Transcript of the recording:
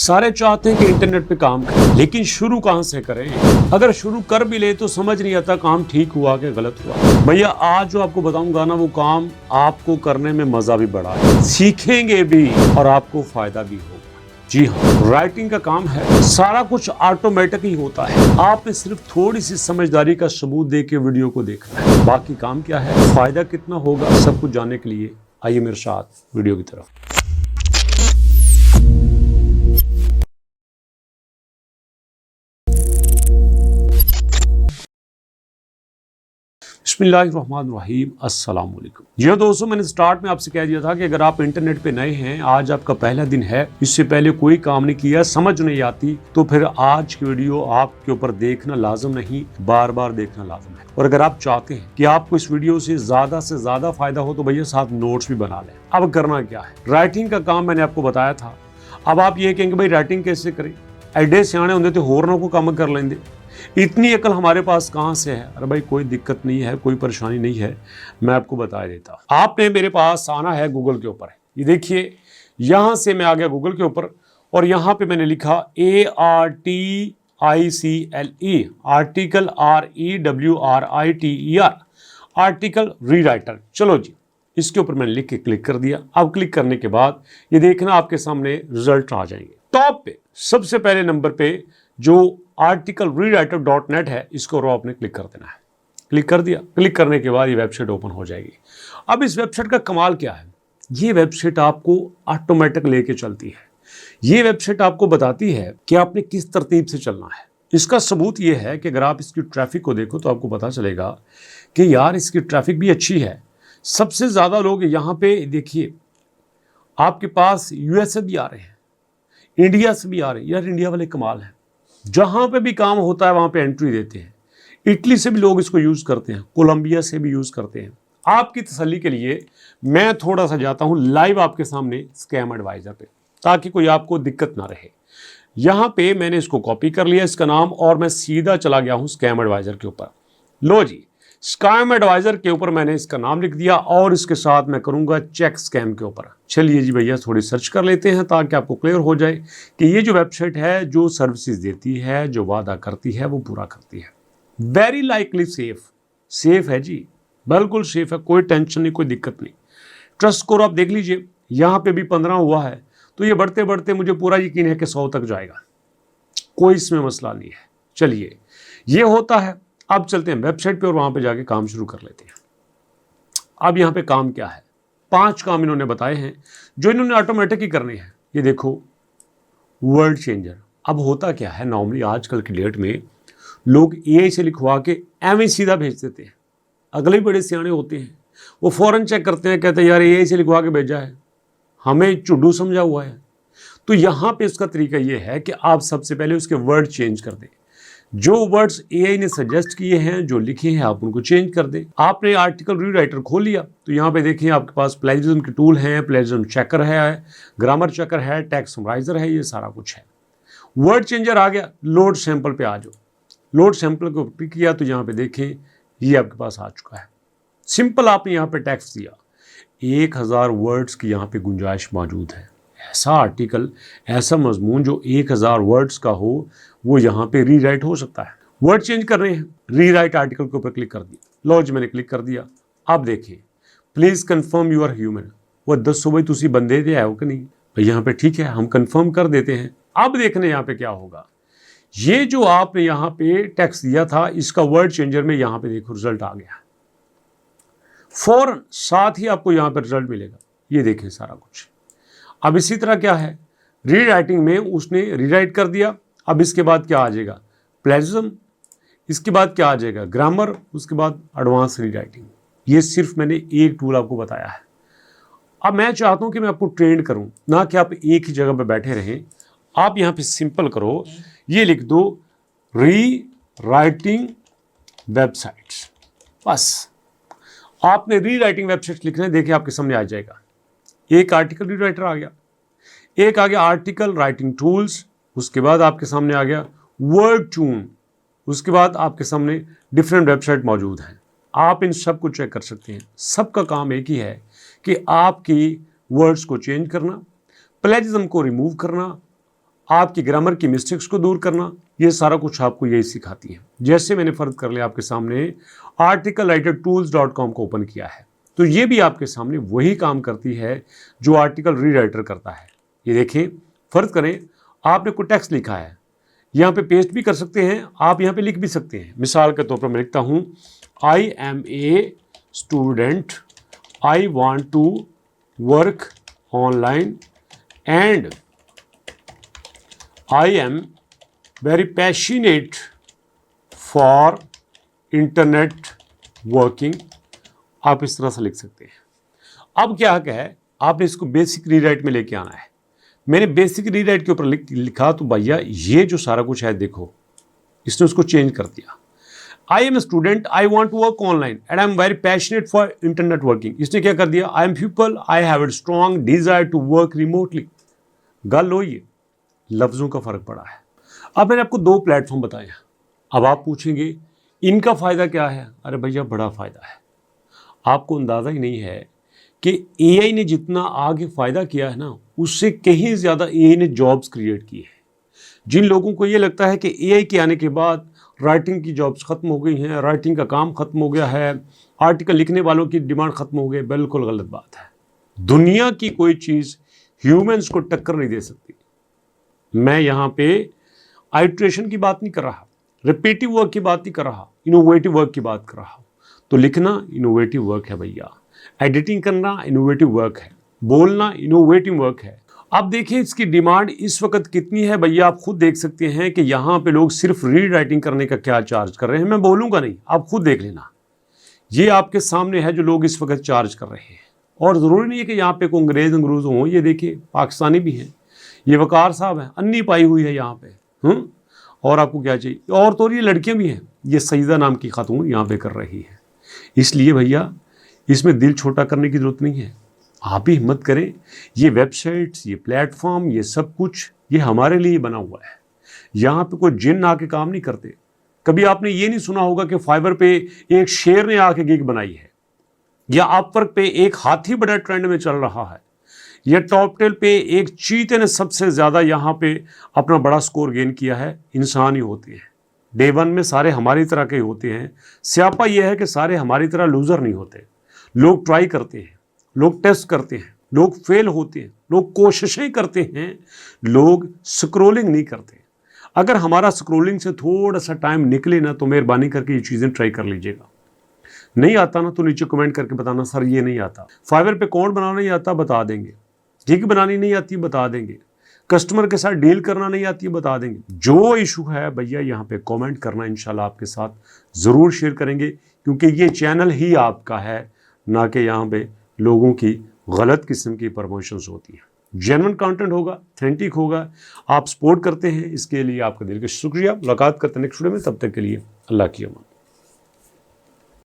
सारे चाहते हैं कि इंटरनेट पे काम करें, लेकिन शुरू कहां से करें? अगर शुरू कर भी ले तो समझ नहीं आता काम ठीक हुआ कि गलत हुआ। भैया आज जो आपको बताऊंगा ना, वो काम आपको करने में मजा भी बड़ा है, सीखेंगे भी और आपको फायदा भी होगा। जी हाँ, राइटिंग का काम है, सारा कुछ ऑटोमेटिक ही होता है। आपने सिर्फ थोड़ी सी समझदारी का सबूत दे के वीडियो को देखना है। बाकी काम क्या है, फायदा कितना होगा, सब कुछ जानने के लिए आइए मेरे साथ वीडियो की तरफ। बिस्मिल्लाहिर्रहमानिर्रहीम, अस्सलाम वालेकुम। जी हाँ दोस्तों, मैंने स्टार्ट में आपसे कह दिया था कि अगर आप इंटरनेट पे नए हैं, आज आपका पहला दिन है, इससे पहले कोई काम नहीं किया, समझ नहीं आती, तो फिर आज की वीडियो आपके ऊपर देखना लाजम नहीं, बार बार देखना लाजम है। और अगर आप चाहते हैं कि आपको इस वीडियो से ज्यादा फायदा हो तो भैया साथ नोट्स भी बना लें। अब करना क्या है, राइटिंग का काम मैंने आपको बताया था। अब आप ये कहेंगे भाई राइटिंग कैसे करें, एडे सियाने होंगे तो होर ना को काम कर लेंगे, इतनी अकल हमारे पास कहां से है? अरे भाई कोई दिक्कत नहीं है, कोई परेशानी नहीं है, मैं आपको बता देता। आपने मेरे पास आना है गूगल के ऊपर। ये देखिए, यहां से मैं आ गया गूगल के ऊपर और यहां पे मैंने लिखा ARTICLE, article REWRITER, article rewriter. चलो जी, इसके ऊपर मैंने लिख के क्लिक कर दिया। अब क्लिक करने के बाद ये देखना आपके सामने रिजल्ट आ जाएंगे। टॉप पे सबसे पहले नंबर पे जो आर्टिकल रीराइटर.net है, इसको रो आपने क्लिक कर देना है। क्लिक कर दिया। क्लिक करने के बाद ये वेबसाइट ओपन हो जाएगी। अब इस वेबसाइट का कमाल क्या है, ये वेबसाइट आपको ऑटोमेटिक लेके चलती है। ये वेबसाइट आपको बताती है कि आपने किस तरतीब से चलना है। इसका सबूत ये है कि अगर आप इसकी ट्रैफिक को देखो तो आपको पता चलेगा कि यार इसकी ट्रैफिक भी अच्छी है। सबसे ज्यादा लोग यहाँ पे देखिए, आपके पास US से भी आ रहे हैं, इंडिया से भी आ रहे हैं। यार इंडिया वाले कमाल है, जहां पे भी काम होता है वहां पे एंट्री देते हैं। इटली से भी लोग इसको यूज करते हैं, कोलंबिया से भी यूज करते हैं। आपकी तसल्ली के लिए मैं थोड़ा सा जाता हूं लाइव आपके सामने स्कैम एडवाइजर पे, ताकि कोई आपको दिक्कत ना रहे। यहां पे मैंने इसको कॉपी कर लिया इसका नाम, और मैं सीधा चला गया हूं स्कैम एडवाइजर के ऊपर। लो जी, स्कैम एडवाइजर के ऊपर मैंने इसका नाम लिख दिया और इसके साथ मैं करूंगा चेक स्कैम के ऊपर। चलिए जी भैया, थोड़ी सर्च कर लेते हैं ताकि आपको क्लियर हो जाए कि ये जो वेबसाइट है, जो सर्विसेज देती है, जो वादा करती है, वो पूरा करती है। वेरी लाइकली सेफ है जी, बिल्कुल सेफ है, कोई टेंशन नहीं, कोई दिक्कत नहीं। ट्रस्ट स्कोर आप देख लीजिए, यहाँ पे भी 15 हुआ है, तो ये बढ़ते बढ़ते मुझे पूरा यकीन है कि 100 तक जाएगा, कोई इसमें मसला नहीं है। चलिए, ये होता है। अब चलते हैं वेबसाइट पे और वहां पे जाके काम शुरू कर लेते हैं। अब यहाँ पे काम क्या है, 5 काम इन्होंने बताए हैं जो इन्होंने ऑटोमेटिक ही करने हैं। ये देखो, वर्ड चेंजर। अब होता क्या है, नॉर्मली आजकल की डेट में लोग AI से लिखवा के एवं सीधा भेज देते हैं। अगले बड़े सियाने होते हैं, वो फौरन चेक करते हैं, कहते हैं यार AI से लिखवा के भेजा है, हमें चुड्डू समझा हुआ है। तो यहाँ पे इसका तरीका ये है कि आप सबसे पहले उसके वर्ड चेंज कर दें। जो वर्ड्स AI ने सजेस्ट किए हैं, जो लिखे हैं, आप उनको चेंज कर दें। आपने आर्टिकल रीराइटर खोल लिया तो यहाँ पे देखिए आपके पास प्लेजरिज्म के टूल हैं, प्लेजरिज्म चेकर है, ग्रामर चेकर है, टेक्स्ट समराइजर है, ये सारा कुछ है। वर्ड चेंजर आ गया, लोड सैंपल पे आ जाओ। लोड सैंपल को क्लिक किया तो यहाँ पे देखें ये आपके पास आ चुका है। सिंपल आपने यहाँ पे टेक्स्ट दिया, 1000 वर्ड्स की यहाँ पे गुंजाइश मौजूद है। ऐसा आर्टिकल, ऐसा मजमून जो 1000 वर्ड्स का हो, वो यहाँ पे रीराइट हो सकता है। वर्ड चेंज कर रहे हैं, रीराइट आर्टिकल के ऊपर क्लिक कर दिया। लो जी, मैंने क्लिक कर दिया। अब देखिए, please confirm you are human. वो 10 भाई तुसी बंदे दे आओ कि नहीं भाई, यहाँ पे ठीक है, हम कंफर्म कर देते हैं। अब देखने यहाँ पे क्या होगा, ये जो आपने यहाँ पे टेक्स्ट दिया था, इसका वर्ड चेंजर में यहाँ पे देखो रिजल्ट आ गया फौरन, साथ ही आपको यहाँ पे रिजल्ट मिलेगा। ये देखें सारा कुछ। अब इसी तरह क्या है, रीराइटिंग में उसने रीराइट कर दिया। अब इसके बाद क्या आ जाएगा, प्लेजरिज्म, इसके बाद क्या आ जाएगा, ग्रामर, उसके बाद एडवांस रीराइटिंग। ये सिर्फ मैंने एक टूल आपको बताया है। अब मैं चाहता हूं कि मैं आपको ट्रेंड करूं, ना कि आप एक ही जगह पे बैठे रहें। आप यहां पे सिंपल करो, ये लिख दो री राइटिंग वेबसाइट्स, बस आपने री राइटिंग वेबसाइट लिखना है। देखिए आपके सामने आ जाएगा, एक आर्टिकल रीराइटर आ गया, एक आ गया आर्टिकल राइटिंग टूल्स, उसके बाद आपके सामने आ गया वर्ड ट्यून, उसके बाद आपके सामने डिफरेंट वेबसाइट मौजूद हैं। आप इन सब को चेक कर सकते हैं। सबका काम एक ही है कि आपकी वर्ड्स को चेंज करना, प्लेजरिज्म को रिमूव करना, आपकी ग्रामर की मिस्टेक्स को दूर करना, ये सारा कुछ आपको यही सिखाती है। जैसे मैंने फर्ज कर लिया आपके सामने articlewritertools.com को ओपन किया है, तो ये भी आपके सामने वही काम करती है जो आर्टिकल रीराइटर करता है। ये देखें, फर्ज करें आपने कोई टेक्स्ट लिखा है, यहाँ पे पेस्ट भी कर सकते हैं, आप यहाँ पे लिख भी सकते हैं। मिसाल के तौर पर मैं लिखता हूँ I am a student, I want to work online and I am very passionate for internet working. आप इस तरह से लिख सकते हैं। अब क्या है, आपने इसको बेसिक रीराइट में लेके आना है। मैंने बेसिक रीराइट के ऊपर लिखा, तो भैया ये जो सारा कुछ है देखो, इसने उसको चेंज कर दिया। I am a student, I want to work online and I am very passionate for internet working. इसने क्या कर दिया, I am people, I have a strong desire to work remotely. गल हो, ये लफ्जों का फर्क पड़ा है। अब मैंने आपको 2 प्लेटफॉर्म बताए। अब आप पूछेंगे इनका फायदा क्या है? अरे भैया बड़ा फायदा है। आपको अंदाजा ही नहीं है कि एआई ने जितना आगे फायदा किया है ना, उससे कहीं ज़्यादा एआई ने जॉब्स क्रिएट की है। जिन लोगों को ये लगता है कि एआई के आने के बाद राइटिंग की जॉब्स ख़त्म हो गई हैं, राइटिंग का काम ख़त्म हो गया है, आर्टिकल लिखने वालों की डिमांड ख़त्म हो गई, बिल्कुल गलत बात है। दुनिया की कोई चीज़ ह्यूमंस को टक्कर नहीं दे सकती। मैं यहाँ पे आइट्रेशन की बात नहीं कर रहा, रिपीटिव वर्क की बात नहीं कर रहा, इनोवेटिव वर्क की बात कर रहा हूँ। तो लिखना इनोवेटिव वर्क है भैया, एडिटिंग करना इनोवेटिव वर्क है, बोलना इनोवेटिव वर्क है। अब देखिए इसकी डिमांड इस वक्त कितनी है भैया, आप खुद देख सकते हैं कि यहाँ पे लोग सिर्फ रीड राइटिंग करने का क्या चार्ज कर रहे हैं। मैं बोलूँगा नहीं, आप खुद देख लेना। ये आपके सामने है जो लोग इस वक्त चार्ज कर रहे हैं। और ज़रूरी नहीं है कि यहाँ पे कोई अंग्रेज़ हों, ये देखिए पाकिस्तानी भी हैं, ये वकार साहब हैं, अन्नी पाई हुई है यहाँ पे। और आपको क्या चाहिए? और तो ये लड़कियाँ भी हैं, ये सईदा नाम की खातून यहाँ पे कर रही है। इसलिए भैया इसमें दिल छोटा करने की ज़रूरत नहीं है, आप भी हिम्मत करें। ये वेबसाइट्स, ये प्लेटफॉर्म, ये सब कुछ ये हमारे लिए बना हुआ है। यहाँ पे कोई जिन आके काम नहीं करते। कभी आपने ये नहीं सुना होगा कि फाइवर पे एक शेर ने आके गिग बनाई है, या अपवर्क पे एक हाथी बड़ा ट्रेंड में चल रहा है, या टॉपटेल पे एक चीते ने सबसे ज़्यादा यहाँ पे अपना बड़ा स्कोर गेन किया है। इंसान ही होते हैं, डे 1 में सारे हमारी तरह के होते हैं। स्यापा यह है कि सारे हमारी तरह लूज़र नहीं होते। लोग ट्राई करते हैं, लोग टेस्ट करते हैं, लोग फेल होते हैं, लोग कोशिशें करते हैं, लोग स्क्रोलिंग नहीं करते। अगर हमारा स्क्रोलिंग से थोड़ा सा टाइम निकले ना, तो मेहरबानी करके ये चीज़ें ट्राई कर लीजिएगा। नहीं आता ना तो नीचे कमेंट करके बताना, सर ये नहीं आता। फाइवर पे कौन बनाना नहीं आता, बता देंगे। गिग बनानी नहीं आती, बता देंगे। कस्टमर के साथ डील करना नहीं आती, बता देंगे। जो इशू है भैया यहाँ पे कमेंट करना, इंशाल्लाह आपके साथ ज़रूर शेयर करेंगे, क्योंकि ये चैनल ही आपका है, ना कि यहाँ पे लोगों की गलत किस्म की प्रमोशंस होती हैं। जेन्युइन कंटेंट होगा, ऑथेंटिक होगा। आप सपोर्ट करते हैं, इसके लिए आपका दिल का शुक्रिया। मुलाकात करते हैं नेक्स्ट वीडियो में, तब तक के लिए अल्लाह की अमान।